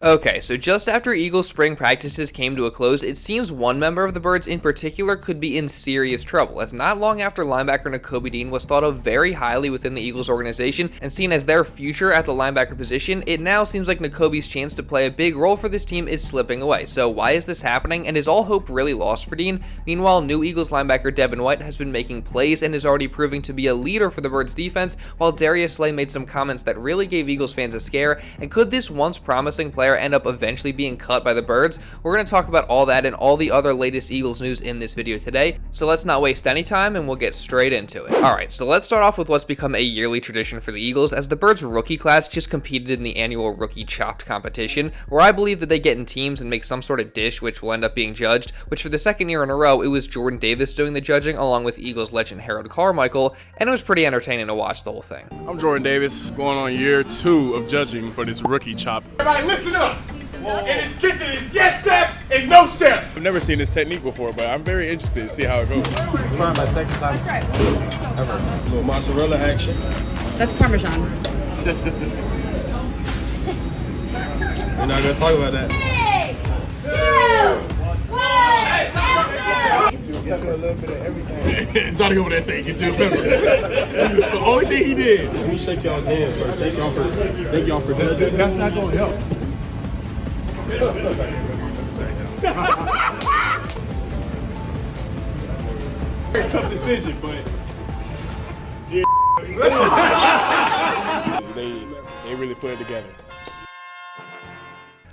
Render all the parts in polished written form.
Okay, so just after Eagles spring practices came to a close, it seems one member of the Birds in particular could be in serious trouble, as not long after linebacker Nakobe Dean was thought of very highly within the Eagles organization and seen as their future at the linebacker position, it now seems like Nakobe's chance to play a big role for this team is slipping away. So why is this happening, and is all hope really lost for Dean? Meanwhile, new Eagles linebacker Devin White has been making plays and is already proving to be a leader for the Birds defense, while Darius Slay made some comments that really gave Eagles fans a scare. And could this once promising player end up eventually being cut by the Birds? We're going to talk about all that and all the other latest Eagles news in this video today, so let's not waste any time and we'll get straight into it. Alright, so let's start off with what's become a yearly tradition for the Eagles, as the Birds rookie class just competed in the annual Rookie Chopped competition, where I believe that they get in teams and make some sort of dish which will end up being judged, which for the second year in a row, it was Jordan Davis doing the judging along with Eagles legend Harold Carmichael, and it was pretty entertaining to watch the whole thing. I'm Jordan Davis, going on year 2 of judging for this Rookie Chop. Everybody listen up! In his kitchen is yes chef and no chef! I've never seen this technique before, but I'm very interested to see how it goes. It's probably my second time. That's right. Ever. A little mozzarella action. That's Parmesan. We're not gonna talk about that. 3, 2, 1, Get you a little bit of everything. Johnny over there saying get you a pepper. That's the only thing he did. Let me shake y'all's hand first. Thank y'all for judging. That's not gonna help. Very tough decision, but they really put it together.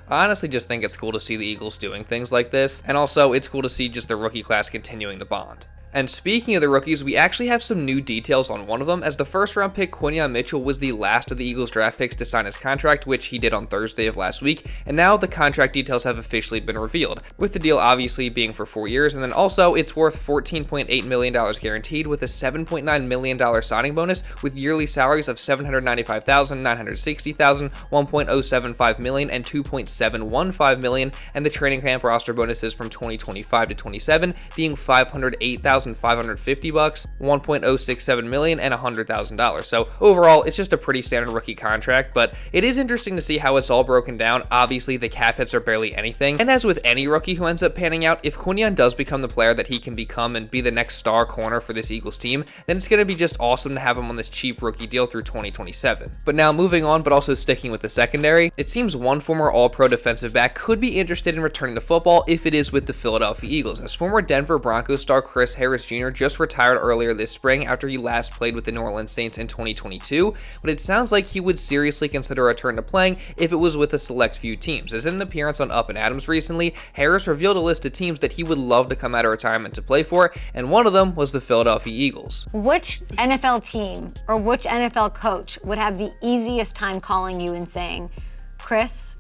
I honestly just think it's cool to see the Eagles doing things like this, and also it's cool to see just the rookie class continuing to bond. And speaking of the rookies, we actually have some new details on one of them, as the first round pick Quinyon Mitchell was the last of the Eagles draft picks to sign his contract, which he did on Thursday of last week, and now the contract details have officially been revealed, with the deal obviously being for 4 years, and then also it's worth $14.8 million guaranteed with a $7.9 million signing bonus, with yearly salaries of $795,000, $960,000, $1.075 million, and $2.715 million, and the training camp roster bonuses from 2025 to 27 being $508,550, $1.067 million, and $100,000. So overall, it's just a pretty standard rookie contract, but it is interesting to see how it's all broken down. Obviously, the cap hits are barely anything, and as with any rookie who ends up panning out, if Quinyon does become the player that he can become and be the next star corner for this Eagles team, then it's going to be just awesome to have him on this cheap rookie deal through 2027. But now moving on, but also sticking with the secondary, it seems one former All-Pro defensive back could be interested in returning to football if it is with the Philadelphia Eagles, as former Denver Broncos star Chris Harris Jr. just retired earlier this spring after he last played with the New Orleans Saints in 2022, but it sounds like he would seriously consider a return to playing if it was with a select few teams. As in an appearance on Up and Adams recently, Harris revealed a list of teams that he would love to come out of retirement to play for, and one of them was the Philadelphia Eagles. Which NFL team or which NFL coach would have the easiest time calling you and saying, Chris,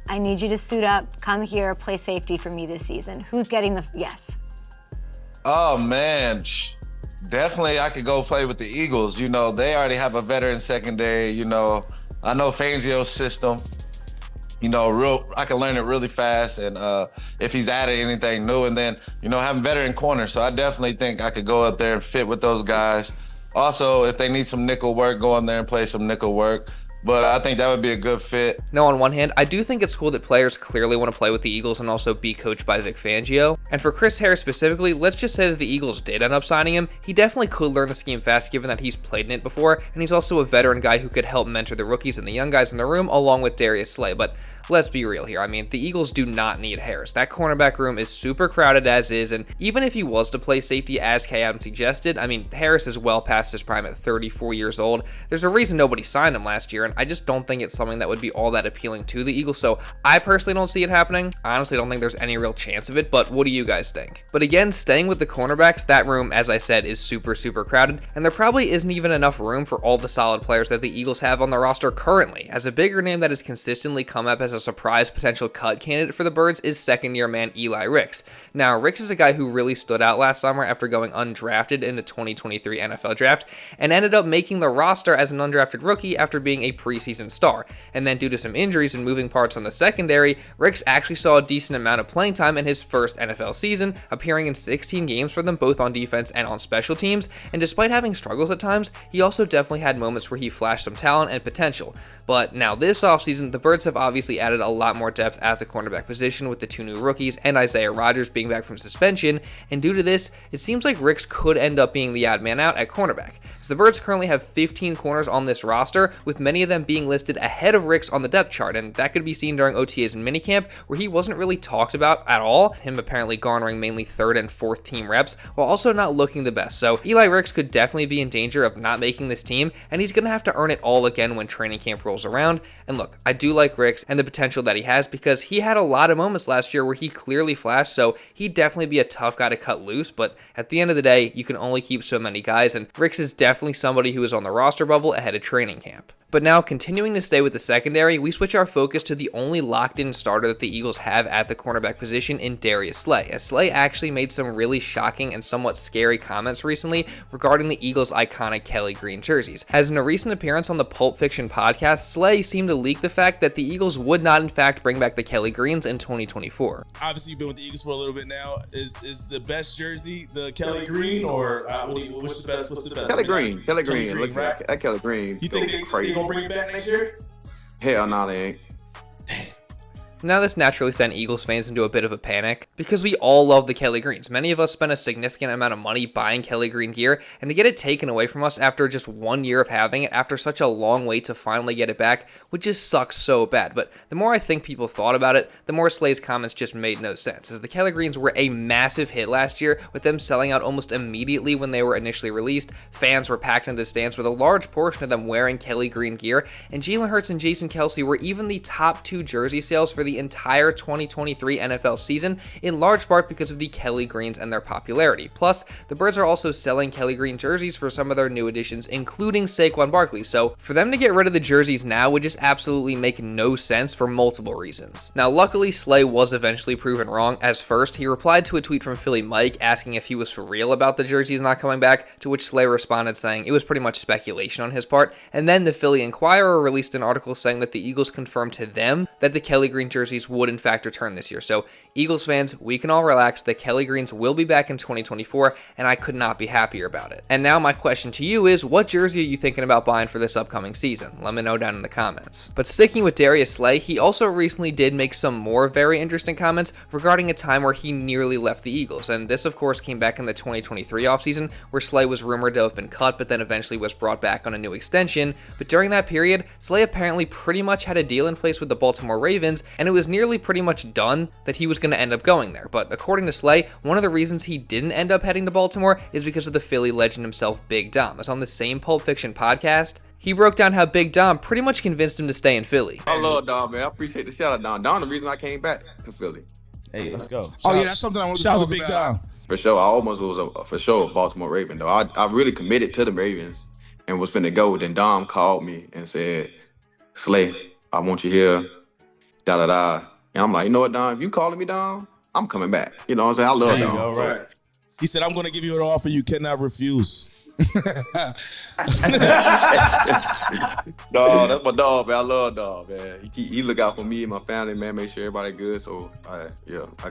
I need you to suit up, come here, play safety for me this season? Who's getting the yes? Oh, man. Definitely I could go play with the Eagles. You know, they already have a veteran secondary. You know, I know Fangio's system. You know, I can learn it really fast, and if he's added anything new, and then, you know, having veteran corners. So I definitely think I could go up there and fit with those guys. Also, if they need some nickel work, go in there and play some nickel work. But I think that would be a good fit. Now, on one hand, I do think it's cool that players clearly want to play with the Eagles and also be coached by Vic Fangio. And for Chris Harris specifically, let's just say that the Eagles did end up signing him. He definitely could learn the scheme fast, given that he's played in it before, and he's also a veteran guy who could help mentor the rookies and the young guys in the room, along with Darius Slay. But let's be real here. I mean, the Eagles do not need Harris. That cornerback room is super crowded as is, and even if he was to play safety as K. Adams suggested, I mean, Harris is well past his prime at 34 years old. There's a reason nobody signed him last year, and I just don't think it's something that would be all that appealing to the Eagles, so I personally don't see it happening. I honestly don't think there's any real chance of it, but what do you guys think? But again, staying with the cornerbacks, that room, as I said, is super crowded, and there probably isn't even enough room for all the solid players that the Eagles have on the roster currently, as a bigger name that has consistently come up as a surprise potential cut candidate for the Birds is second-year man Eli Ricks. Now, Ricks is a guy who really stood out last summer after going undrafted in the 2023 NFL Draft, and ended up making the roster as an undrafted rookie after being a preseason star. And then due to some injuries and moving parts on the secondary, Ricks actually saw a decent amount of playing time in his first NFL season, appearing in 16 games for them both on defense and on special teams, and despite having struggles at times, he also definitely had moments where he flashed some talent and potential. But now this offseason, the Birds have obviously added a lot more depth at the cornerback position with the 2 new rookies and Isaiah Rodgers being back from suspension, and due to this, it seems like Ricks could end up being the odd man out at cornerback. So the Birds currently have 15 corners on this roster, with many of them being listed ahead of Ricks on the depth chart, and that could be seen during OTAs and minicamp, where he wasn't really talked about at all, him apparently garnering mainly 3rd and 4th team reps, while also not looking the best. So Eli Ricks could definitely be in danger of not making this team, and he's going to have to earn it all again when training camp rolls around. And look, I do like Ricks and the potential that he has, because he had a lot of moments last year where he clearly flashed, so he'd definitely be a tough guy to cut loose, but at the end of the day, you can only keep so many guys, and Ricks is definitely somebody who is on the roster bubble ahead of training camp. But now, continuing to stay with the secondary, we switch our focus to the only locked-in starter that the Eagles have at the cornerback position in Darius Slay, as Slay actually made some really shocking and somewhat scary comments recently regarding the Eagles' iconic Kelly Green jerseys. As in a recent appearance on the Pulp Fiction podcast, Slay seemed to leak the fact that the Eagles would not in fact bring back the Kelly Greens in 2024. Obviously, you've been with the Eagles for a little bit now. Is the best jersey the Kelly Green, or what's the best? What's the best? Kelly Green. Kelly Green. Look right? at Kelly Green. You think they're gonna bring it back next year? Hell no, they ain't. Damn. Now this naturally sent Eagles fans into a bit of a panic, because we all love the Kelly Greens. Many of us spent a significant amount of money buying Kelly Green gear, and to get it taken away from us after just 1 year of having it, after such a long wait to finally get it back, would just suck so bad. But the more I think people thought about it, the more Slay's comments just made no sense, as the Kelly Greens were a massive hit last year, with them selling out almost immediately when they were initially released. Fans were packed into the stands with a large portion of them wearing Kelly Green gear, and Jalen Hurts and Jason Kelce were even the top 2 jersey sales for the entire 2023 NFL season, in large part because of the Kelly Greens and their popularity. Plus, the Birds are also selling Kelly Green jerseys for some of their new additions, including Saquon Barkley, so for them to get rid of the jerseys now would just absolutely make no sense for multiple reasons. Now, luckily, Slay was eventually proven wrong, as first, he replied to a tweet from Philly Mike asking if he was for real about the jerseys not coming back, to which Slay responded saying it was pretty much speculation on his part, and then the Philly Inquirer released an article saying that the Eagles confirmed to them that the Kelly Green jerseys would in fact return this year. So Eagles fans, we can all relax. The Kelly Greens will be back in 2024, and I could not be happier about it. And now my question to you is, what jersey are you thinking about buying for this upcoming season? Let me know down in the comments. But sticking with Darius Slay, he also recently did make some more very interesting comments regarding a time where he nearly left the Eagles, and this of course came back in the 2023 offseason, where Slay was rumored to have been cut but then eventually was brought back on a new extension. But during that period, Slay apparently pretty much had a deal in place with the Baltimore Ravens, and it was nearly pretty much done that he was going to end up going there. But according to Slay, one of the reasons he didn't end up heading to Baltimore is because of the Philly legend himself, Big Dom. As on the same Pulp Fiction podcast, he broke down how Big Dom pretty much convinced him to stay in Philly. I love Dom, man. I appreciate the shout out, Dom. Dom, the reason I came back to Philly. Hey, let's go. That's something I want to talk Big about. Dom. For sure, I almost was a Baltimore Raven, though. I really committed to the Ravens and was finna go. Then Dom called me and said, Slay, I want you here, da-da-da. And I'm like, you know what, Dom? If you calling me, Dom, I'm coming back. You know what I'm saying? I love Dom. All right. He said, I'm going to give you an offer you cannot refuse. Dog, that's my dog, man. I love dog, man. He look out for me and my family, man. Make sure everybody good. So, I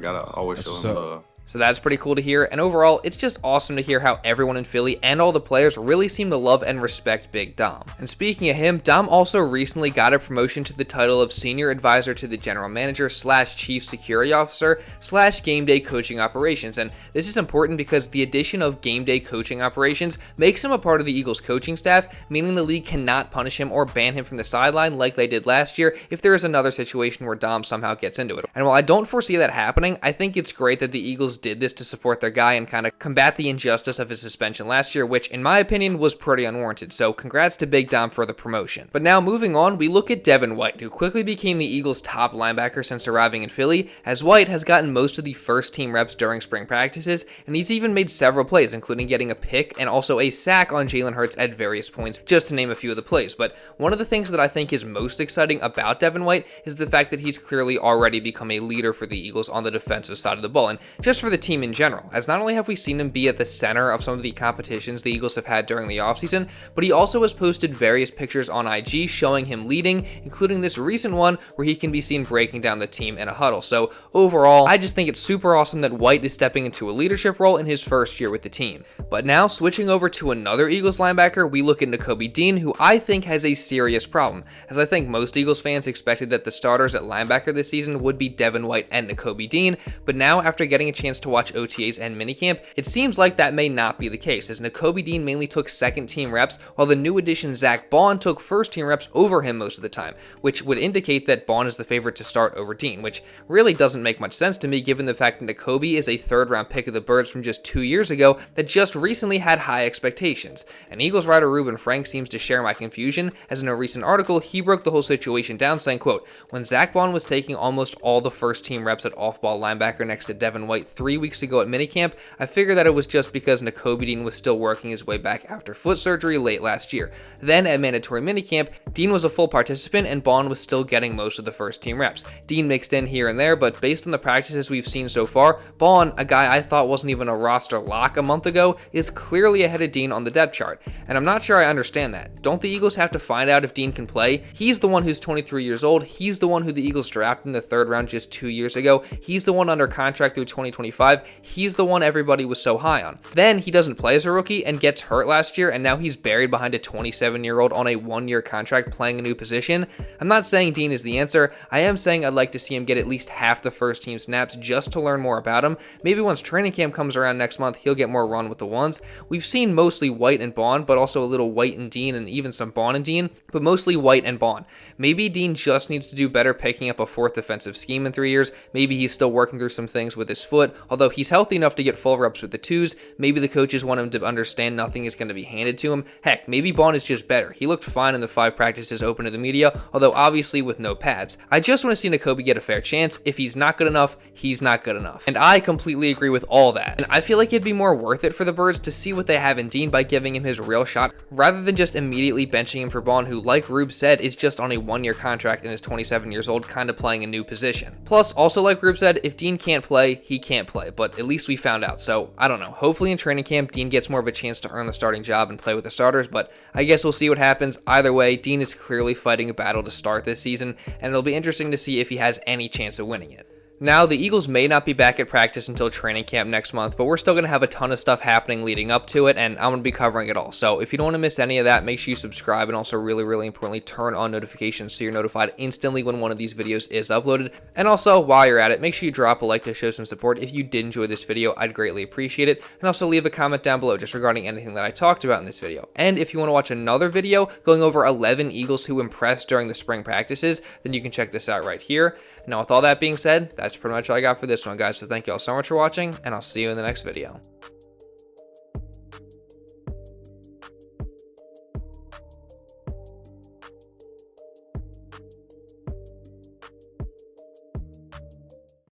gotta always show him love. So that's pretty cool to hear, and overall, it's just awesome to hear how everyone in Philly and all the players really seem to love and respect Big Dom. And speaking of him, Dom also recently got a promotion to the title of Senior Advisor to the General Manager / Chief Security Officer / Game Day Coaching Operations, and this is important because the addition of Game Day Coaching Operations makes him a part of the Eagles coaching staff, meaning the league cannot punish him or ban him from the sideline like they did last year if there is another situation where Dom somehow gets into it. And while I don't foresee that happening, I think it's great that the Eagles did this to support their guy and kind of combat the injustice of his suspension last year, which in my opinion was pretty unwarranted. So congrats to Big Dom for the promotion. But now moving on, we look at Devin White, who quickly became the Eagles' top linebacker since arriving in Philly, as White has gotten most of the first team reps during spring practices, and he's even made several plays, including getting a pick and also a sack on Jalen Hurts at various points, just to name a few of the plays. But one of the things that I think is most exciting about Devin White is the fact that he's clearly already become a leader for the Eagles on the defensive side of the ball. And just for the team in general, as not only have we seen him be at the center of some of the competitions the Eagles have had during the offseason, but he also has posted various pictures on IG showing him leading, including this recent one where he can be seen breaking down the team in a huddle. So overall, I just think it's super awesome that White is stepping into a leadership role in his first year with the team. But now, switching over to another Eagles linebacker, we look at Nakobe Dean, who I think has a serious problem, as I think most Eagles fans expected that the starters at linebacker this season would be Devin White and Nakobe Dean, but now after getting a chance to watch OTAs and minicamp, it seems like that may not be the case, as Nakobe Dean mainly took second team reps, while the new addition Zack Baun took first team reps over him most of the time, which would indicate that Baun is the favorite to start over Dean, which really doesn't make much sense to me given the fact that Nakobe is a third-round pick of the Birds from just 2 years ago that just recently had high expectations. And Eagles writer Ruben Frank seems to share my confusion, as in a recent article, he broke the whole situation down saying, quote, "When Zack Baun was taking almost all the first team reps at off-ball linebacker next to Devin White 3 weeks ago at minicamp, I figured that it was just because Nakobe Dean was still working his way back after foot surgery late last year. Then at mandatory minicamp, Dean was a full participant and Baun was still getting most of the first team reps. Dean mixed in here and there, but based on the practices we've seen so far, Baun, a guy I thought wasn't even a roster lock a month ago, is clearly ahead of Dean on the depth chart. And I'm not sure I understand that. Don't the Eagles have to find out if Dean can play? He's the one who's 23 years old. He's the one who the Eagles drafted in the third round just 2 years ago. He's the one under contract through 2025. He's the one everybody was so high on. Then he doesn't play as a rookie and gets hurt last year, and now he's buried behind a 27-year-old on a 1-year contract playing a new position. I'm not saying Dean is the answer. I am saying I'd like to see him get at least half the first team snaps just to learn more about him. Maybe once training camp comes around next month, he'll get more run with the ones. We've seen mostly White and Baun, but also a little White and Dean and even some Baun and Dean, but mostly White and Baun. Maybe Dean just needs to do better picking up a fourth defensive scheme in 3 years. Maybe he's still working through some things with his foot, although he's healthy enough to get full reps with the twos. Maybe the coaches want him to understand nothing is going to be handed to him. Heck, maybe Baun is just better. He looked fine in the 5 practices open to the media, although obviously with no pads. I just want to see Nakobe get a fair chance. If he's not good enough, he's not good enough. And I completely agree with all that. And I feel like it'd be more worth it for the Birds to see what they have in Dean by giving him his real shot, rather than just immediately benching him for Baun, who, like Rube said, is just on a 1-year contract and is 27 years old, kind of playing a new position. Plus, also like Rube said, if Dean can't play, he can't play, but at least we found out. So, I don't know. Hopefully in training camp, Dean gets more of a chance to earn the starting job and play with the starters, but I guess we'll see what happens. Either way, Dean is clearly fighting a battle to start this season, and it'll be interesting to see if he has any chance of winning it. Now, the Eagles may not be back at practice until training camp next month, but we're still going to have a ton of stuff happening leading up to it, and I'm going to be covering it all. So if you don't want to miss any of that, make sure you subscribe, and also really, really importantly, turn on notifications so you're notified instantly when one of these videos is uploaded. And also, while you're at it, make sure you drop a like to show some support. If you did enjoy this video, I'd greatly appreciate it. And also leave a comment down below just regarding anything that I talked about in this video. And if you want to watch another video going over 11 Eagles who impressed during the spring practices, then you can check this out right here. Now, with all that being said, that's pretty much all I got for this one, guys. So thank you all so much for watching, and I'll see you in the next video.